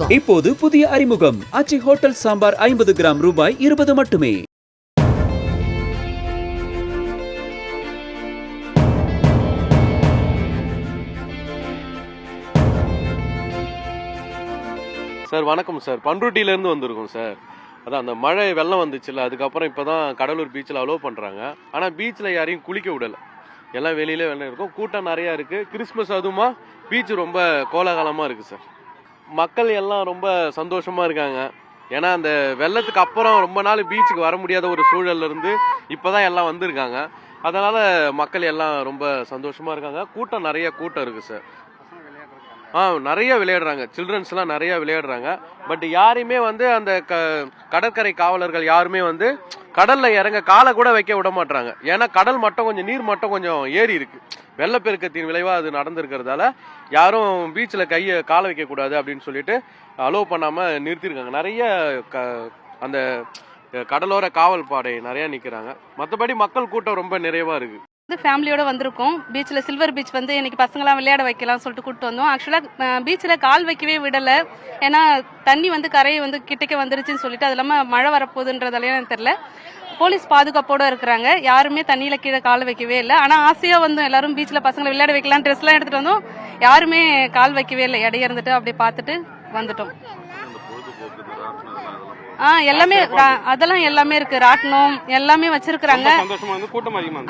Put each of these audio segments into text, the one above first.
இப்போது புதிய அறிமுகம் ஆச்சி ஹோட்டல் சாம்பார் 50 கிராம் ரூபாய் 20 மட்டுமே. சார் வணக்கம் சார், பண்ருட்டியிலேருந்து வந்திருக்கோம் சார். அதான் அந்த மழை வெள்ளம் வந்துச்சுல்ல, அதுக்கப்புறம் இப்போ தான் கடலூர் பீச்சில் அலோவ் பண்ணுறாங்க. ஆனால் பீச்சில் யாரையும் குளிக்க விடலை, எல்லாம் வெளியிலே வெள்ளம் இருக்கும், கூட்டம் நிறையா இருக்குது. கிறிஸ்மஸ் அதுவுமா பீச் ரொம்ப கோலாகலமாக இருக்குது சார். மக்கள் எல்லாம் ரொம்ப சந்தோஷமாக இருக்காங்க. ஏன்னா அந்த வெள்ளத்துக்கு அப்புறம் ரொம்ப நாள் பீச்சுக்கு வர முடியாத ஒரு சூழல்ல இருந்து இப்போ தான் எல்லாம் வந்திருக்காங்க. அதனால் மக்கள் எல்லாம் ரொம்ப சந்தோஷமாக இருக்காங்க. கூட்டம் இருக்குது சார். நிறைய விளையாடுறாங்க, சில்ட்ரன்ஸ்லாம் நிறைய விளையாடுறாங்க. பட் யாரையுமே வந்து அந்த கடற்கரை காவலர்கள் யாருமே வந்து கடல்ல இறங்க காலை கூட வைக்க விட மாட்டாங்க. ஏன்னா கடல் மட்டம் கொஞ்சம் நீர் மட்டம் கொஞ்சம் ஏறி இருக்கு. வெள்ளப்பெருக்கத்தின் விளைவாக அது நடந்திருக்கிறதால யாரும் பீச்சில் காலை வைக்க கூடாது அப்படின்னு சொல்லிட்டு அலோவ் பண்ணாம நிறுத்திருக்காங்க. நிறைய அந்த கடலோர காவல் பாடை நிறைய நிற்கிறாங்க. மற்றபடி மக்கள் கூட்டம் ரொம்ப நிறைவா இருக்கு. ஃபேமிலியோட வந்திருக்கோம். பீச்சில் சில்வர் பீச் வந்து இன்னைக்கு பசங்களாம் விளையாட வைக்கலாம் சொல்லிட்டு கூப்பிட்டு வந்தோம். ஆக்சுவலாக பீச்சில் கால் வைக்கவே விடலை. ஏன்னா தண்ணி வந்து கரையை வந்து கிட்டக்க வந்துருச்சுன்னு சொல்லிட்டு, அது இல்லாமல் மழை வரப்போகுதுன்றதாலேயே எனக்கு தெரியல. போலீஸ் பாதுகாப்போடு இருக்கிறாங்க, யாருமே தண்ணியில் கீழே கால் வைக்கவே இல்லை. ஆனால் ஆசையாக வந்து எல்லாரும் பீச்சில் பசங்களை விளையாட வைக்கலாம் ட்ரெஸ்லாம் எடுத்துகிட்டு வந்தோம். யாருமே கால் வைக்கவே இல்லை, இடையே இருந்துட்டு அப்படியே பார்த்துட்டு வந்துட்டோம். எல்லாமே அதெல்லாம் எல்லாமே இருக்கு, ராட்டினம் எல்லாமே வச்சிருக்காங்க.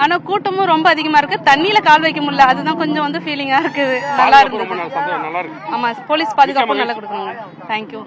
ஆனா கூட்டமும் ரொம்ப அதிகமா இருக்கு, தண்ணியில கால் வைக்க முடியல, அதுதான் கொஞ்சம் வந்து ஃபீலிங்கா இருக்குது. நல்லா இருக்கு. ஆமா, போலீஸ் பாதுகாப்பு நல்லா கொடுக்கணும். தேங்க்யூ.